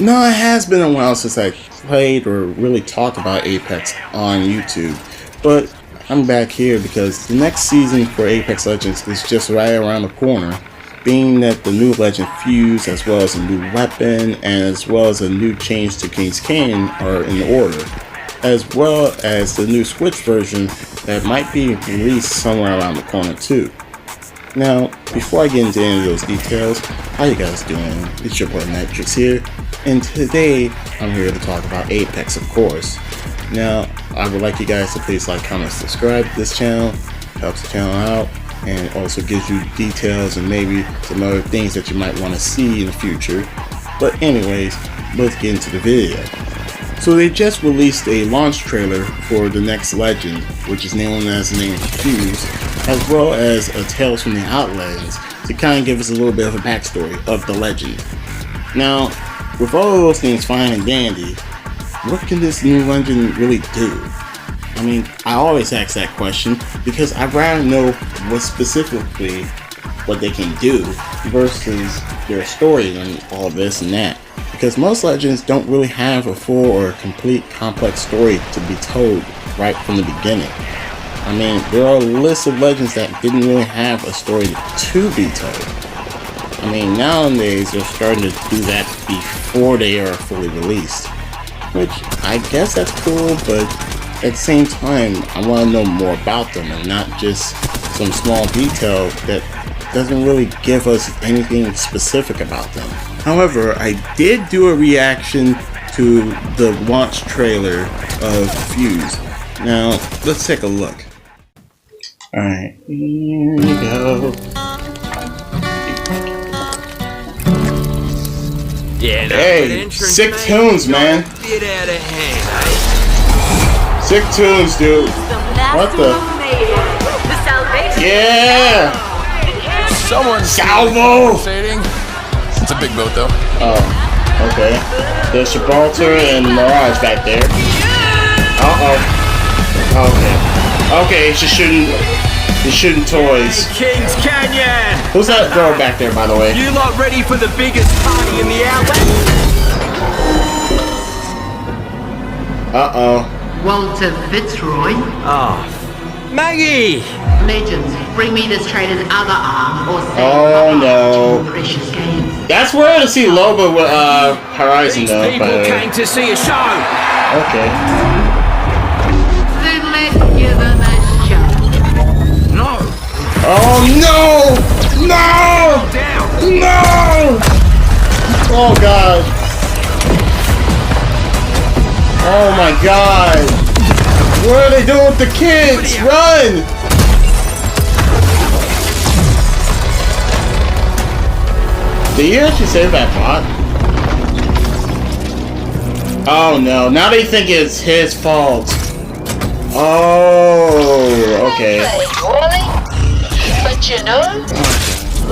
No, it has been a while since I played or really talked about Apex on YouTube, but I'm back here because the next season for Apex Legends is just right around the corner, being that the new Legend Fuse, as well as a new weapon, and as well as a new change to King's Canyon are in order, as well as the new Switch version that might be released somewhere around the corner too. Now, before I get into any of those details, how you guys doing? It's your boy Nitrix here, and today I'm here to talk about Apex, of course. Now, I would like you guys to please like, comment, subscribe to this channel, helps the channel out, and also gives you details and maybe some other things that you might want to see in the future. But anyways, let's get into the video. So they just released a launch trailer for the next Legend, which is known as the name Fuse, as well as a Tales from the Outlands to kind of give us a little bit of a backstory of the Legend. Now, with all of those things fine and dandy, what can this new Legend really do? I mean, I always ask that question because I'd rather know what specifically what they can do versus their story and all this and that. Because most Legends don't really have a full or complete complex story to be told right from the beginning. I mean, there are lists of Legends that didn't really have a story to be told. I mean, nowadays they're starting to do that before they are fully released. Which, I guess that's cool, but at the same time, I want to know more about them and not just some small detail that doesn't really give us anything specific about them. However, I did do a reaction to the launch trailer of Fuse. Now, let's take a look. Alright, here we go. Yeah, hey, sick tunes, man. Get out of hand, sick tunes, dude. What the? Yeah! Someone's Salvo! It's a big boat, though. Oh, okay. There's Gibraltar and Mirage back there. Okay. Okay, she's shooting toys. King's Canyon! Who's that girl back there, by the way? You lot ready for the biggest party in the outlet? Walter Fitzroy. Maggie! Legends, bring me this traitor's other arm or say no. precious games. That's rare to see Loba with Horizon These though. people came to see a show! Okay. Then let's give them a show. No! Oh no! No! Down! No! Oh god. Oh my god. What are they doing with the kids? Run! Did you actually save that bot? Oh no, now they think it's his fault. Oh, okay. Really? But you know,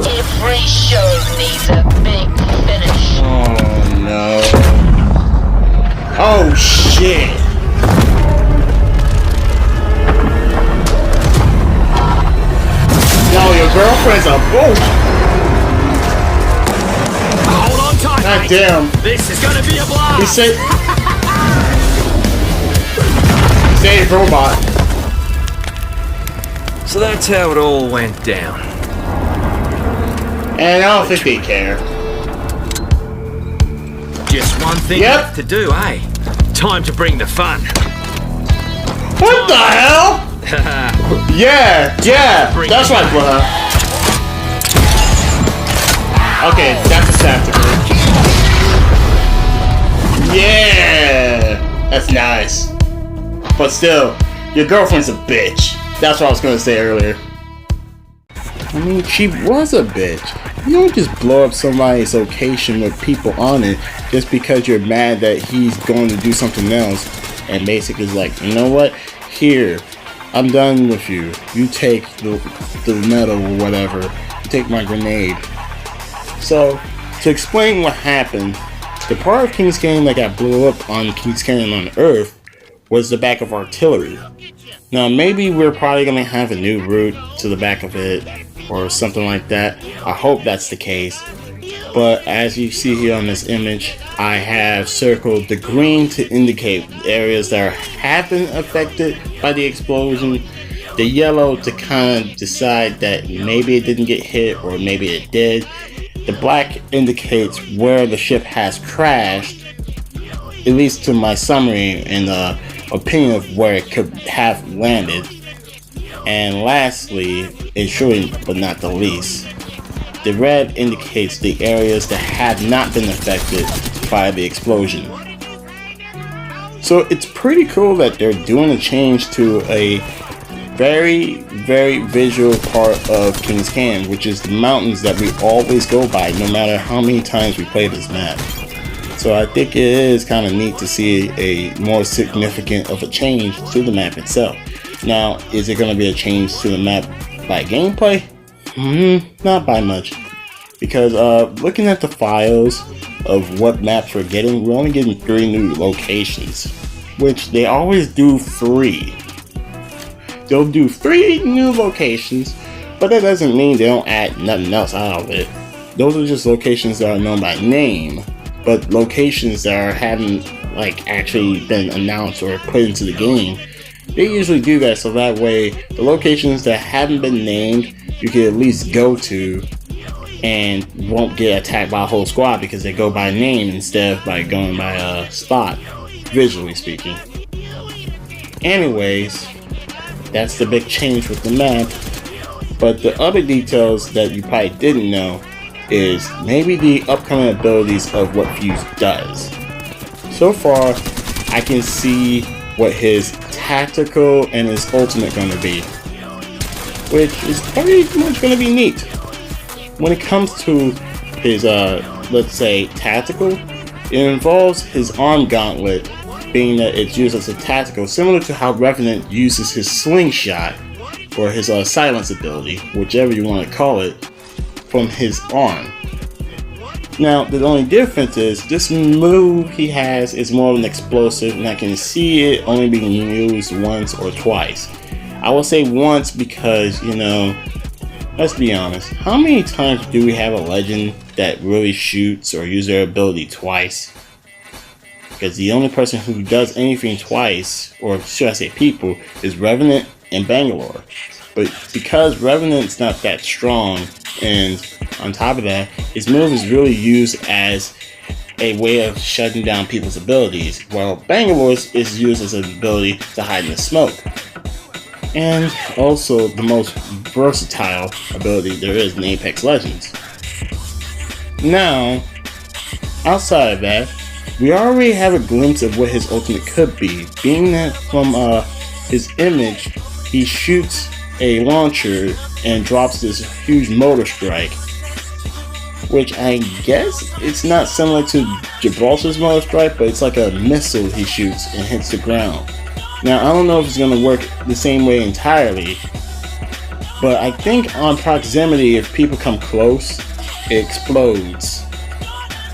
every show needs a big finish. Oh no. Oh shit. No, your girlfriend's a boat. Hold on tight, God mate. damn. This is gonna be a blast! He saved robot. So that's how it all went down. And I don't think they care. Just one thing left to do, eh? Time to bring the fun. What the hell? Yeah, that's right, brother. Okay, that's a tactical. Yeah, that's nice. But still, your girlfriend's a bitch. That's what I was gonna say earlier. I mean, she was a bitch. You don't just blow up somebody's location with people on it just because you're mad that he's going to do something else and basically is like, you know what? Here, I'm done with you. You take the metal or whatever. You take my grenade. So, To explain what happened, the part of King's Canyon that got blew up on King's Canyon on Earth was the back of artillery. Now maybe we're probably going to have a new route to the back of it or something like that. I hope that's the case. But as you see here on this image, I have circled the green to indicate areas that have been affected by the explosion, the yellow to kind of decide that maybe it didn't get hit or maybe it did. The black indicates where the ship has crashed, at least to my summary and opinion of where it could have landed. And lastly, and surely but not the least, the red indicates the areas that have not been affected by the explosion. So it's pretty cool that they're doing a change to a very, very visual part of King's Canyon, which is the mountains that we always go by no matter how many times we play this map. So I think it is kind of neat to see a more significant of a change to the map itself. Now, is it going to be a change to the map by gameplay? Not by much. Because looking at the files of what maps we're only getting 3 new locations. Which they always do 3. They'll do 3 new locations, but that doesn't mean they don't add nothing else out of it. Those are just locations that are known by name, but locations that haven't actually been announced or put into the game. They usually do that so that way the locations that haven't been named you can at least go to and won't get attacked by a whole squad because they go by name instead of by going by spot, visually speaking. Anyways, that's the big change with the map. But the other details that you probably didn't know is maybe the upcoming abilities of what Fuse does. So far, I can see what his tactical and his ultimate going to be, which is pretty much going to be neat. When it comes to his, let's say, tactical, it involves his arm gauntlet, being that it's used as a tactical, similar to how Revenant uses his slingshot, or his silence ability, whichever you want to call it, from his arm. Now, the only difference is this move he has is more of an explosive, and I can see it only being used once or twice. I will say once because, let's be honest, how many times do we have a legend that really shoots or uses their ability twice? Because the only person who does anything twice, or should I say people, is Revenant and Bangalore. But because Revenant's not that strong, and on top of that, his move is really used as a way of shutting down people's abilities, while Bangalore's is used as an ability to hide in the smoke. And also the most versatile ability there is in Apex Legends. Now, outside of that, we already have a glimpse of what his ultimate could be, being that from his image, he shoots a launcher and drops this huge motor strike, which I guess it's not similar to Gibraltar's motor strike, but it's like a missile he shoots and hits the ground. Now, I don't know if it's going to work the same way entirely, but I think on proximity, if people come close, it explodes,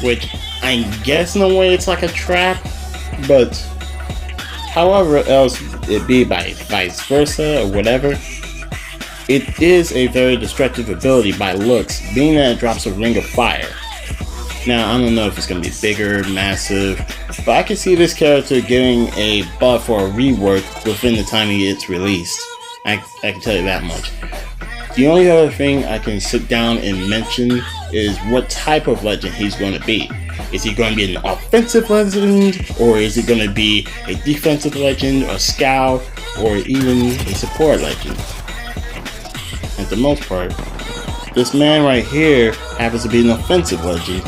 which I guess in a way it's like a trap, but however else it be by vice versa or whatever, it is a very destructive ability by looks, being that it drops a ring of fire. Now, I don't know if it's going to be bigger, massive, but I can see this character getting a buff or a rework within the time he gets released. I can tell you that much. The only other thing I can sit down and mention is what type of legend he's going to be. Is he going to be an offensive legend, or is he going to be a defensive legend, a scout, or even a support legend? At the most part, this man right here happens to be an offensive legend,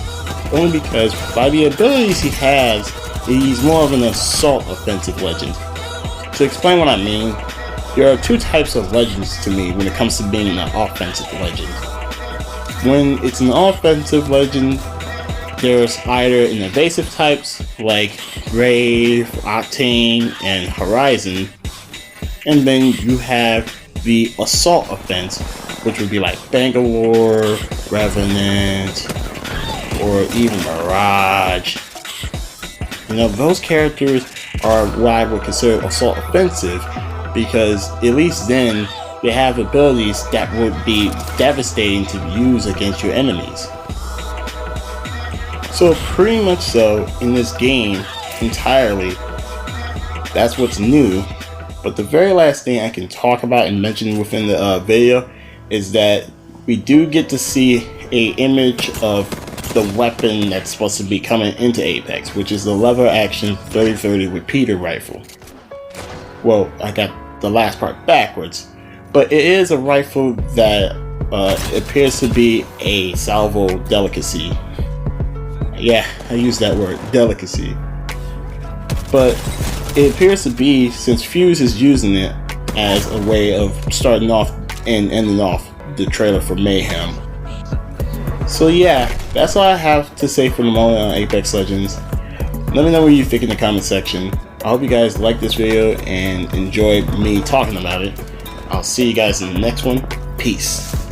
only because by the abilities he has, he's more of an assault offensive legend. To explain what I mean, there are 2 types of legends to me when it comes to being an offensive legend. When it's an offensive legend, there's either an evasive types like Brave, Octane, and Horizon, and then you have the assault offense, which would be like Bangalore, Revenant, or even Mirage. You know, those characters are what I would consider assault offensive, because at least then they have abilities that would be devastating to use against your enemies. So pretty much so in this game entirely, that's what's new. But the very last thing I can talk about and mention within the video is that we do get to see a image of the weapon that's supposed to be coming into Apex, which is the lever action 30-30 repeater rifle. Well, I got the last part backwards, but it is a rifle that appears to be a salvo delicacy. Yeah, I use that word, delicacy. But it appears to be, since Fuse is using it as a way of starting off and ending off the trailer for Mayhem. So yeah, that's all I have to say for the moment on Apex Legends. Let me know what you think in the comment section. I hope you guys like this video and enjoyed me talking about it. I'll see you guys in the next one. Peace.